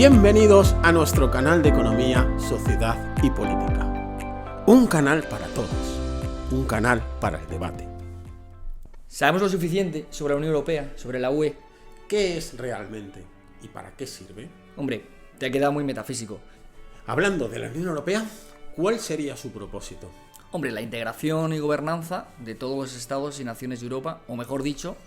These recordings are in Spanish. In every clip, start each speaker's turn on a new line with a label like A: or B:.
A: Bienvenidos a nuestro canal de Economía, Sociedad y Política. Un canal para todos, un canal para el debate.
B: ¿Sabemos lo suficiente sobre la Unión Europea, sobre la UE?
A: ¿Qué es realmente y para qué sirve?
B: Hombre, te ha quedado muy metafísico.
A: Hablando de la Unión Europea, ¿cuál sería su propósito?
B: Hombre, la integración y gobernanza de todos los estados y naciones de Europa, o mejor dicho,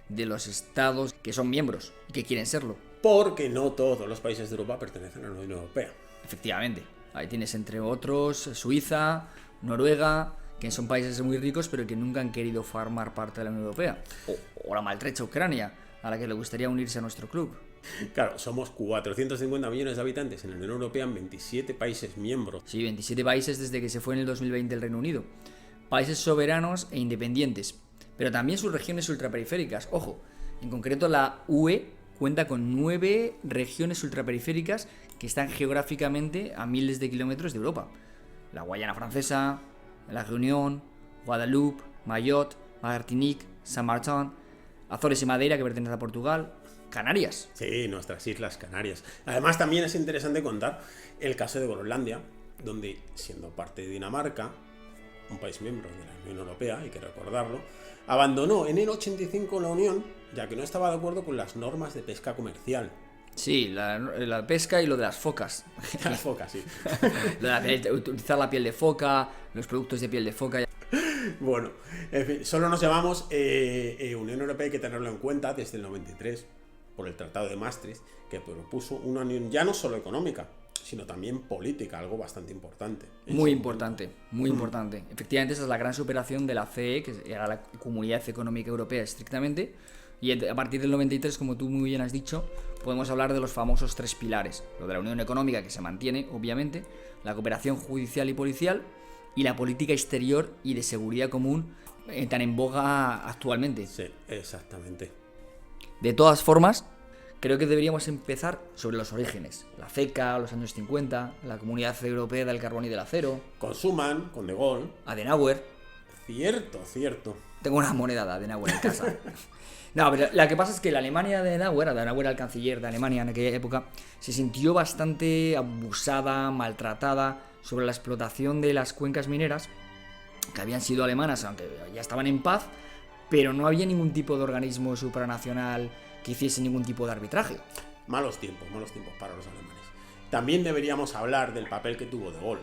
B: de los estados que son miembros y que quieren serlo.
A: Porque no todos los países de Europa pertenecen a la Unión Europea.
B: Efectivamente. Ahí tienes entre otros Suiza, Noruega, que son países muy ricos pero que nunca han querido formar parte de la Unión Europea. O la maltrecha Ucrania, a la que le gustaría unirse a nuestro club.
A: Claro, somos 450 millones de habitantes en la Unión Europea, en 27 países miembros.
B: Sí, 27 países desde que se fue en el 2020 el Reino Unido. Países soberanos e independientes, pero también sus regiones ultraperiféricas. Ojo, en concreto la UE cuenta con 9 regiones ultraperiféricas que están geográficamente a miles de kilómetros de Europa. La Guayana Francesa, la Reunión, Guadalupe, Mayotte, Martinique, Saint Martin, Azores y Madeira, que pertenece a Portugal, Canarias.
A: Sí, nuestras islas Canarias. Además, también es interesante contar el caso de Groenlandia, donde, siendo parte de Dinamarca, un país miembro de la Unión Europea, hay que recordarlo, abandonó en el 85 la Unión, ya que no estaba de acuerdo con las normas de pesca comercial.
B: Sí, la pesca y lo de las focas.
A: Las focas, sí.
B: Utilizar la piel de foca, los productos de piel de foca.
A: Bueno, en fin, solo nos llamamos Unión Europea, hay que tenerlo en cuenta desde el 93, por el Tratado de Maastricht, que propuso una unión ya no solo económica, sino también política, algo bastante importante.
B: Muy importante. Efectivamente, esa es la gran superación de la CE, que era la Comunidad Económica Europea estrictamente, y a partir del 93, como tú muy bien has dicho, podemos hablar de los famosos 3 pilares: lo de la Unión Económica, que se mantiene, obviamente, la cooperación judicial y policial, y la política exterior y de seguridad común, tan en boga actualmente.
A: Sí, exactamente.
B: De todas formas, creo que deberíamos empezar sobre los orígenes. La CECA, los años 50, la Comunidad Europea del Carbón y del Acero.
A: Con Schuman, con De Gaulle.
B: Adenauer.
A: Cierto.
B: Tengo una moneda de Adenauer en casa. No, pero lo que pasa es que la Alemania de Adenauer era el canciller de Alemania en aquella época, se sintió bastante abusada, maltratada sobre la explotación de las cuencas mineras, que habían sido alemanas, aunque ya estaban en paz, pero no había ningún tipo de organismo supranacional que hiciese ningún tipo de arbitraje.
A: Malos tiempos para los alemanes. También deberíamos hablar del papel que tuvo De Gaulle.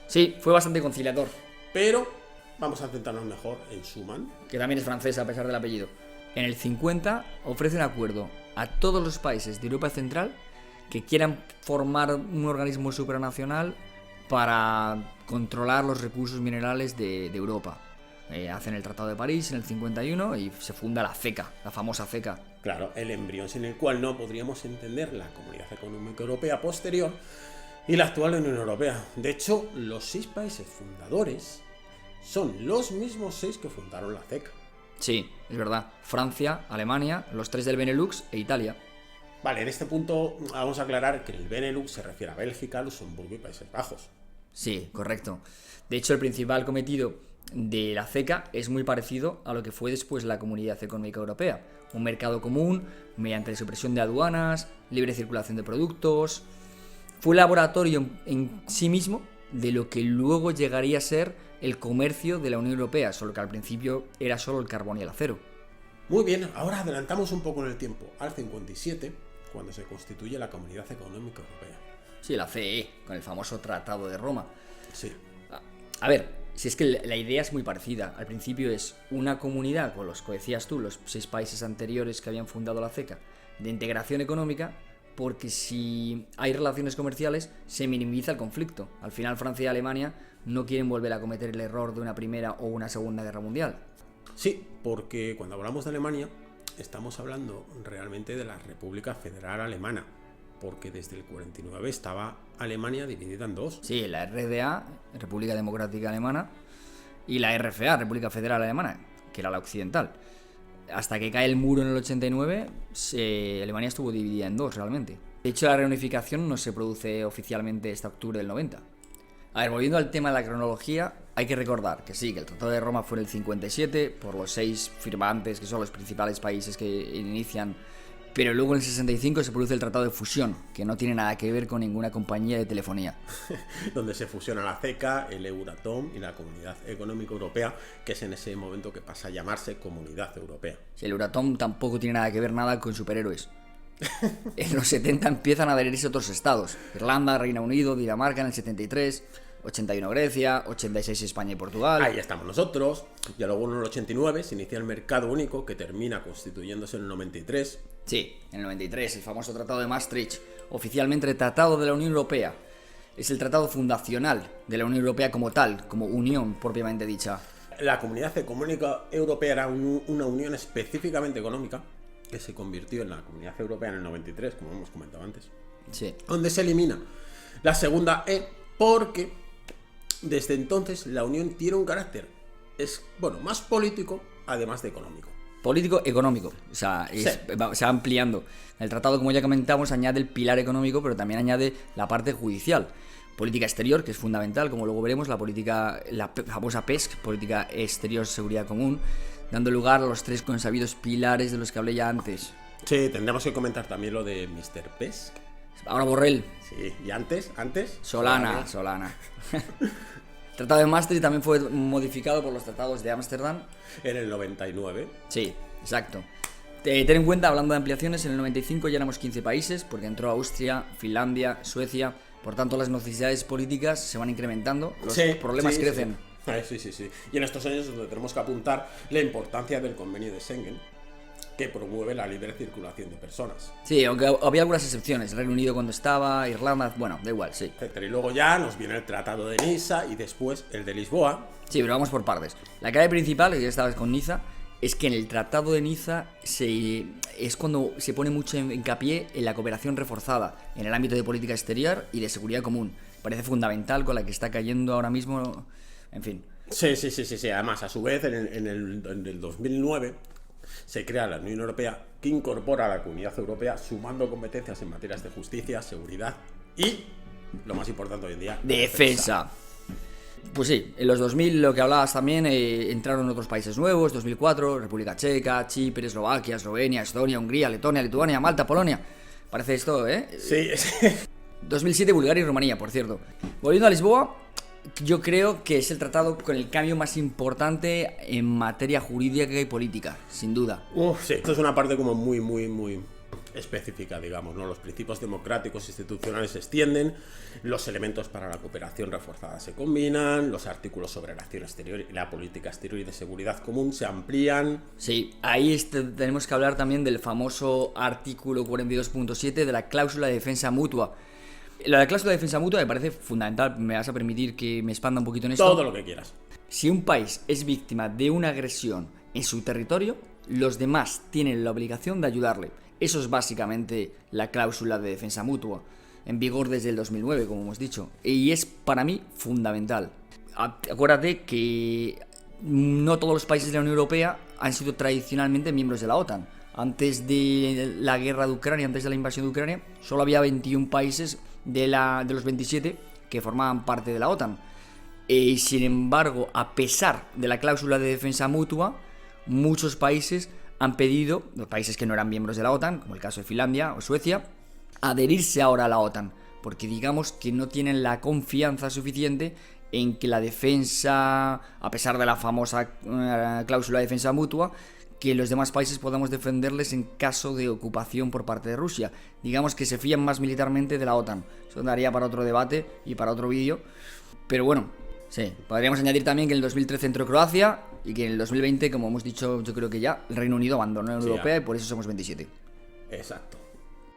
B: Sí, fue bastante conciliador.
A: Pero vamos a centrarnos mejor en Schuman,
B: que también es francesa a pesar del apellido. En el 50 ofrece un acuerdo a todos los países de Europa Central que quieran formar un organismo supranacional para controlar los recursos minerales de Europa. Hacen el Tratado de París en el 51 y se funda la CECA, la famosa CECA.
A: Claro, el embrión sin el cual no podríamos entender la Comunidad Económica Europea posterior y la actual Unión Europea. De hecho, los 6 países fundadores son los mismos 6 que fundaron la CECA.
B: Sí, es verdad. Francia, Alemania, los 3 del Benelux e Italia.
A: Vale, en este punto vamos a aclarar que el Benelux se refiere a Bélgica, Luxemburgo y Países Bajos.
B: Sí, correcto. De hecho, el principal cometido de la CECA es muy parecido a lo que fue después la Comunidad Económica Europea. Un mercado común mediante la supresión de aduanas, libre circulación de productos. Fue un laboratorio en sí mismo de lo que luego llegaría a ser el comercio de la Unión Europea, solo que al principio era solo el carbón y el acero.
A: Muy bien, ahora adelantamos un poco en el tiempo, al 57, cuando se constituye la Comunidad Económica Europea.
B: Sí, la CE, con el famoso Tratado de Roma.
A: Sí.
B: A ver, si es que la idea es muy parecida. Al principio es una comunidad, con los que decías tú, los 6 países anteriores que habían fundado la CECA, de integración económica, porque si hay relaciones comerciales se minimiza el conflicto. Al final Francia y Alemania no quieren volver a cometer el error de una primera o una segunda guerra mundial.
A: Sí, porque cuando hablamos de Alemania estamos hablando realmente de la República Federal Alemana, porque desde el 49 estaba Alemania dividida en 2.
B: Sí, la RDA, República Democrática Alemana, y la RFA, República Federal Alemana, que era la occidental. Hasta que cae el muro en el 89, Alemania estuvo dividida en 2 realmente. De hecho, la reunificación no se produce oficialmente hasta octubre del 90. A ver, volviendo al tema de la cronología, hay que recordar que sí, que el Tratado de Roma fue en el 57 por los 6 firmantes, que son los principales países que inician Pero luego en el 65 se produce el Tratado de Fusión, que no tiene nada que ver con ninguna compañía de telefonía.
A: Donde se fusiona la CECA, el Euratom y la Comunidad Económica Europea, que es en ese momento que pasa a llamarse Comunidad Europea.
B: El Euratom tampoco tiene nada que ver nada con superhéroes. En los 70 empiezan a adherirse otros estados. Irlanda, Reino Unido, Dinamarca en el 73, 81 Grecia, 86 España y Portugal.
A: Ahí estamos nosotros. Y luego en el 89 se inicia el mercado único, que termina constituyéndose en el 93.
B: Sí, en el 93, el famoso Tratado de Maastricht, oficialmente el Tratado de la Unión Europea. Es el tratado fundacional de la Unión Europea como tal, como unión propiamente dicha.
A: La Comunidad Económica Europea era una unión específicamente económica, que se convirtió en la Comunidad Europea en el 93, como hemos comentado antes.
B: Sí.
A: Donde se elimina la segunda E, porque desde entonces la unión tiene un carácter, más político, además de económico.
B: Político-económico, o sea, se va ampliando. El tratado, como ya comentamos, añade el pilar económico, pero también añade la parte judicial. Política exterior, que es fundamental, como luego veremos, la famosa PESC, Política Exterior Seguridad Común, dando lugar a los 3 consabidos pilares de los que hablé ya antes.
A: Sí, tendremos que comentar también lo de Mr. PESC.
B: Ahora Borrell.
A: Sí, y antes.
B: Solana. El Tratado de Maastricht también fue modificado por los tratados de Ámsterdam.
A: En el 99.
B: Sí, exacto. Ten en cuenta, hablando de ampliaciones, en el 95 ya éramos 15 países, porque entró Austria, Finlandia, Suecia. Por tanto, las necesidades políticas se van incrementando, los problemas crecen.
A: Sí. Y en estos años es donde tenemos que apuntar la importancia del convenio de Schengen, que promueve la libre circulación de personas.
B: Sí, aunque había algunas excepciones. Reino Unido cuando estaba, Irlanda, bueno, da igual, sí.
A: Y luego ya nos viene el Tratado de Niza y después el de Lisboa.
B: Sí, pero vamos por partes. La clave principal, que ya estabas con Niza, es que en el Tratado de Niza es cuando se pone mucho hincapié en la cooperación reforzada en el ámbito de política exterior y de seguridad común. Parece fundamental con la que está cayendo ahora mismo, en fin.
A: Sí. Además, a su vez, en el 2009 se crea la Unión Europea, que incorpora a la Comunidad Europea, sumando competencias en materias de justicia, seguridad y, lo más importante hoy en día,
B: defensa. Pues sí, en los 2000, lo que hablabas también, entraron otros países nuevos, 2004, República Checa, Chipre, Eslovaquia, Eslovenia, Estonia, Hungría, Letonia, Lituania, Malta, Polonia. Parece esto, ¿eh?
A: Sí.
B: 2007, Bulgaria y Rumanía, por cierto. Volviendo a Lisboa, yo creo que es el tratado con el cambio más importante en materia jurídica y política, sin duda.
A: Sí, esto es una parte como muy específica, digamos, ¿no? Los principios democráticos institucionales se extienden, los elementos para la cooperación reforzada se combinan, los artículos sobre la acción exterior y la política exterior y de seguridad común se amplían.
B: Sí, ahí tenemos que hablar también del famoso artículo 42.7 de la cláusula de defensa mutua. La cláusula de defensa mutua me parece fundamental, me vas a permitir que me expanda un poquito en esto.
A: Todo lo que quieras.
B: Si un país es víctima de una agresión en su territorio, los demás tienen la obligación de ayudarle. Eso es básicamente la cláusula de defensa mutua, en vigor desde el 2009, como hemos dicho. Y es para mí fundamental. Acuérdate que no todos los países de la Unión Europea han sido tradicionalmente miembros de la OTAN. Antes de la guerra de Ucrania, antes de la invasión de Ucrania, solo había 21 países de los 27 que formaban parte de la OTAN. Y sin embargo, a pesar de la cláusula de defensa mutua, muchos países han pedido, los países que no eran miembros de la OTAN, como el caso de Finlandia o Suecia, adherirse ahora a la OTAN, porque digamos que no tienen la confianza suficiente en que la defensa, a pesar de la famosa cláusula de defensa mutua, que los demás países podamos defenderles en caso de ocupación por parte de Rusia. Digamos que se fían más militarmente de la OTAN. Eso daría para otro debate y para otro vídeo. Pero bueno, sí, podríamos añadir también que en el 2013 entró Croacia y que en el 2020, como hemos dicho, yo creo que ya el Reino Unido abandonó la Unión Europea y por eso somos 27.
A: Exacto.